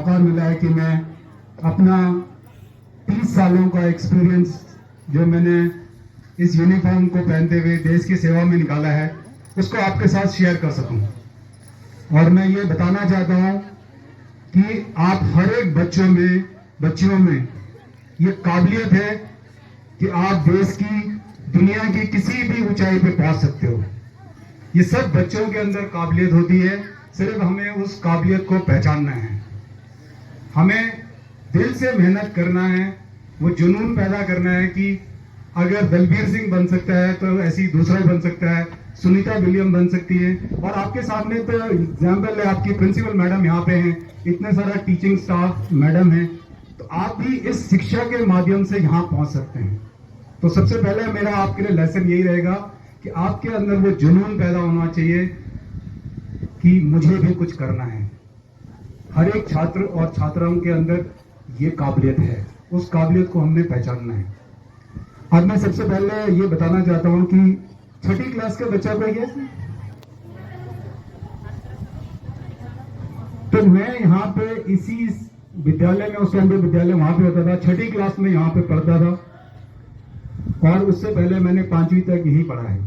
मौका मिला है कि मैं अपना 30 सालों का एक्सपीरियंस जो मैंने इस यूनिफॉर्म को पहनते हुए देश की सेवा में निकाला है उसको आपके साथ शेयर कर सकूं। और मैं ये बताना चाहता हूं कि आप हर एक बच्चियों में ये काबिलियत है कि आप देश की दुनिया की किसी भी ऊंचाई पे पहुंच सकते हो। ये सब बच्चों के अंदर काबिलियत होती है, सिर्फ हमें उस काबिलियत को पहचानना है। हमें दिल से मेहनत करना है, वो जुनून पैदा करना है कि अगर दलबीर सिंह बन सकता है तो ऐसी दूसरा बन सकता है, सुनीता विलियम बन सकती है। और आपके सामने तो एग्जाम्पल है, आपकी प्रिंसिपल मैडम यहाँ पे हैं, इतने सारा टीचिंग स्टाफ मैडम है, तो आप भी इस शिक्षा के माध्यम से यहाँ पहुंच सकते हैं। तो सबसे पहले मेरा आपके लिए लेसन यही रहेगा कि आपके अंदर वो जुनून पैदा होना चाहिए कि मुझे भी कुछ करना है। हर एक छात्र और छात्राओं के अंदर ये काबिलियत है, उस काबिलियत को हमने पहचानना है। आज मैं सबसे पहले ये बताना चाहता हूं कि 6ठी क्लास का बच्चा कोई है, तो मैं यहाँ पे इसी विद्यालय में, उस टाइम पे विद्यालय वहां पे होता था, 6ठी क्लास में यहाँ पे पढ़ता था और उससे पहले मैंने 5वीं तक यही पढ़ा है।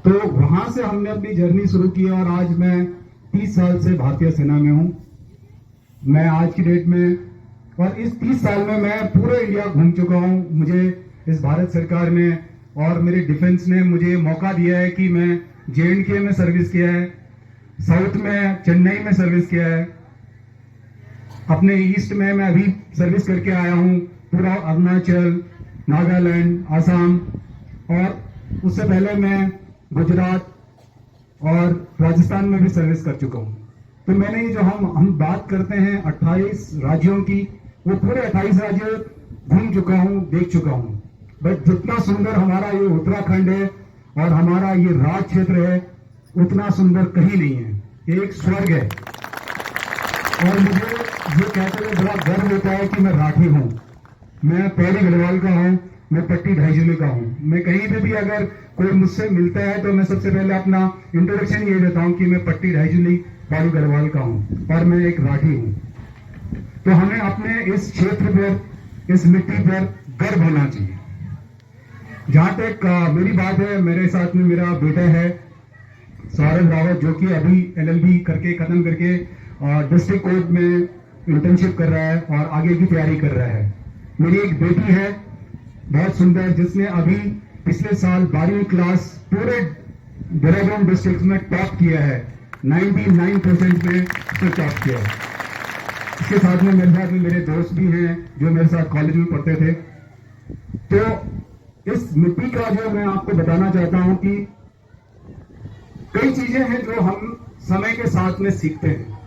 तो वहां से हमने अपनी जर्नी शुरू की और आज मैं 30 साल से भारतीय सेना में हूं। मैं आज की डेट में और इस 30 साल में मैं पूरे इंडिया घूम चुका हूं। मुझे इस भारत सरकार ने और मेरे डिफेंस ने मुझे मौका दिया है कि मैं J&K में सर्विस किया है, साउथ में चेन्नई में सर्विस किया है, अपने ईस्ट में मैं अभी सर्विस करके आया हूं, पूरा अरुणाचल, नागालैंड, आसाम, और उससे पहले मैं गुजरात और राजस्थान में भी सर्विस कर चुका हूं। तो मैंने ये जो हम बात करते हैं 28 राज्यों की, वो पूरे 28 राज्य घूम चुका हूं, देख चुका हूं। बट जितना सुंदर हमारा ये उत्तराखंड है और हमारा ये राज क्षेत्र है, उतना सुंदर कहीं नहीं है। ये एक स्वर्ग है। और मुझे ये कहते हुए बड़ा गर्व होता है कि मैं राठी हूं, मैं पौड़ी गढ़वाल का हूं, मैं पट्टी ढाईजुली का हूं। मैं कहीं पे भी अगर कोई मुझसे मिलता है तो मैं सबसे पहले अपना इंट्रोडक्शन ये देता हूं कि मैं पट्टी ढाईजुली पौड़ी गढ़वाल का हूं और मैं एक राठी हूं। तो हमें अपने इस क्षेत्र पर, इस मिट्टी पर गर्व होना चाहिए। जहां तक मेरी बात है, मेरे साथ में मेरा बेटा है सौरभ रावत, जो कि अभी LLB करके खत्म करके डिस्ट्रिक्ट कोर्ट में इंटर्नशिप कर रहा है और आगे की तैयारी कर रहा है। मेरी एक बेटी है बहुत सुंदर, जिसने अभी पिछले साल 12वीं क्लास पूरे देहरादून डिस्ट्रिक्ट में टॉप किया है, 99% में उसने टॉप किया है। इसके साथ में मेरे साथ में मेरे दोस्त भी हैं जो मेरे साथ कॉलेज में पढ़ते थे। तो इस मिट्टी का जो मैं आपको बताना चाहता हूं कि कई चीजें हैं जो हम समय के साथ में सीखते हैं,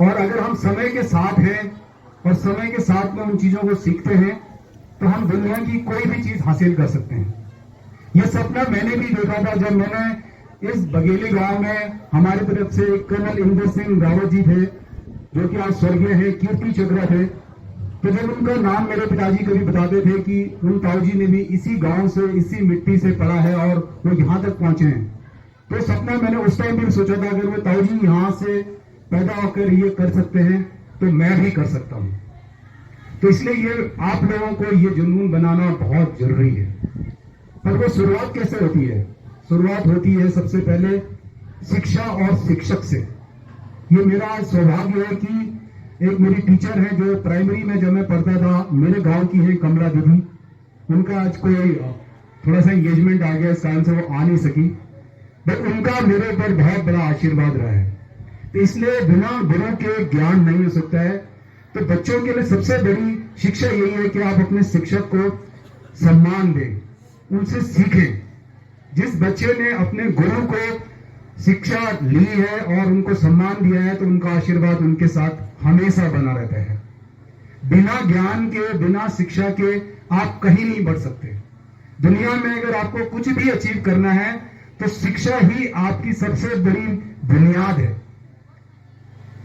और अगर हम समय के साथ हैं और समय के साथ में उन चीजों को सीखते हैं तो हम दुनिया की कोई भी चीज हासिल कर सकते हैं। यह सपना मैंने भी देखा था जब मैंने इस बघेली गांव में, हमारी तरफ से कर्नल इंदर सिंह रावत जी थे जो कि आज स्वर्गीय है, कीर्ति चक्र थे। तो जब उनका नाम मेरे पिताजी कभी बताते थे कि उन ताऊजी ने भी इसी गांव से, इसी मिट्टी से पढ़ा है और वो यहां तक पहुंचे हैं, तो सपना मैंने उस टाइम भी सोचा था अगर वो ताऊजी यहां से पैदा होकर ये कर सकते हैं तो मैं भी कर सकता हूं। तो इसलिए ये आप लोगों को ये जुनून बनाना बहुत जरूरी है। पर वो शुरुआत कैसे होती है? शुरुआत होती है सबसे पहले शिक्षा और शिक्षक से। ये मेरा सौभाग्य है कि एक मेरी टीचर है जो प्राइमरी में जब मैं पढ़ता था, मेरे गांव की है कमला दीदी। उनका आज कोई थोड़ा सा एंगेजमेंट आ गया, इस कारण से वो आ नहीं सकी, बट उनका मेरे पर बहुत बड़ा आशीर्वाद रहा है। तो इसलिए बिना गुरु के ज्ञान नहीं हो सकता है। तो बच्चों के लिए सबसे बड़ी शिक्षा यही है कि आप अपने शिक्षक को सम्मान दें, उनसे सीखें। जिस बच्चे ने अपने गुरु को शिक्षा ली है और उनको सम्मान दिया है तो उनका आशीर्वाद उनके साथ हमेशा बना रहता है। बिना ज्ञान के, बिना शिक्षा के आप कहीं नहीं बढ़ सकते। दुनिया में अगर आपको कुछ भी अचीव करना है तो शिक्षा ही आपकी सबसे बड़ी बुनियाद है।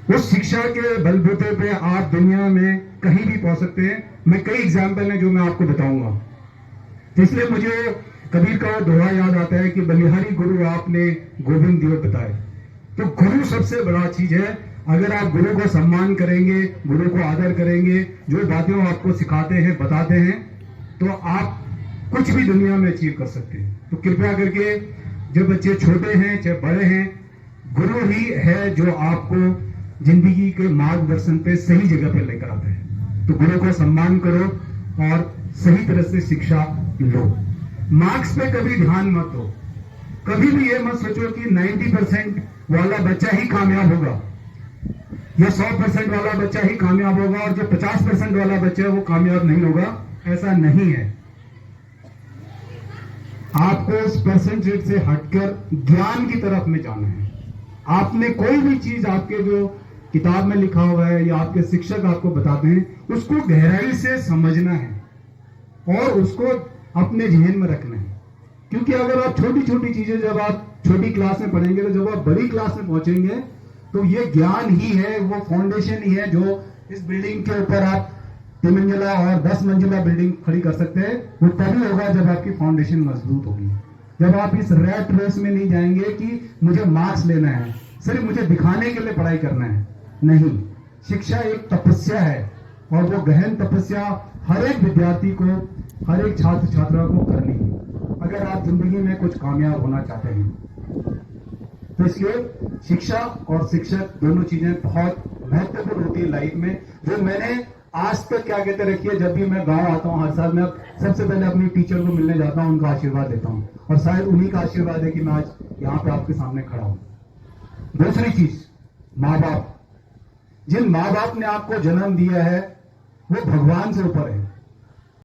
उस शिक्षा के बलबूते पे आप दुनिया में कहीं भी पहुंच सकते हैं। मैं कई एग्जाम्पल हैं जो मैं आपको बताऊंगा। तो इसलिए मुझे कबीर का दोहा याद आता है कि बलिहारी गुरु आपने गोविंद दियो बताए। तो गुरु सबसे बड़ा चीज है अगर आप गुरु को सम्मान करेंगे, गुरु को आदर करेंगे, जो बातें वो आपको सिखाते हैं, बताते हैं, तो आप कुछ भी दुनिया में अचीव कर सकते हैं। तो कृपया करके, जो बच्चे छोटे हैं चाहे बड़े हैं, गुरु ही है जो आपको जिंदगी के मार्गदर्शन पे सही जगह पे लेकर आता है। तो गुरु को सम्मान करो और सही तरह से शिक्षा लो। मार्क्स पे कभी ध्यान मत दो। कभी भी ये मत सोचो कि 90% वाला बच्चा ही कामयाब होगा या 100% वाला बच्चा ही कामयाब होगा और जो 50% वाला बच्चा है वो कामयाब नहीं होगा। ऐसा नहीं है। आपको उस परसेंटेज से हटकर ज्ञान की तरफ में जाना है। आपने कोई भी चीज आपके जो किताब में लिखा हुआ है या आपके शिक्षक आपको बताते हैं, उसको गहराई से समझना है और उसको अपने जहन में रखना है। क्योंकि अगर आप छोटी छोटी चीजें जब आप छोटी क्लास में पढ़ेंगे, तो जब आप बड़ी क्लास में पहुंचेंगे तो ये ज्ञान ही है, वो फाउंडेशन ही है जो इस बिल्डिंग के ऊपर आप 3 मंजिला और 10 मंजिला बिल्डिंग खड़ी कर सकते हैं। वो तभी होगा जब आपकी फाउंडेशन मजबूत होगी। जब आप इस रैट रेस में नहीं जाएंगे कि मुझे मार्क्स लेना है, सिर्फ मुझे दिखाने के लिए पढ़ाई करना है। नहीं, शिक्षा एक तपस्या है और वो गहन तपस्या हर एक विद्यार्थी को, हर एक छात्र छात्रा को करनी है अगर आप जिंदगी में कुछ कामयाब होना चाहते हैं। तो इसलिए शिक्षा और शिक्षक दोनों चीजें बहुत महत्वपूर्ण होती है लाइफ में। जो मैंने आज तक क्या कहते रखी है, जब भी मैं गांव आता हूं हर साल मैं सबसे पहले अपनी टीचर को मिलने जाता हूं, उनका आशीर्वाद देता हूं और शायद उन्हीं का आशीर्वाद है कि मैं आज यहां पे आपके सामने खड़ा हूं। दूसरी चीज, माँ बाप। जिन माँ बाप ने आपको जन्म दिया है वो भगवान से ऊपर है।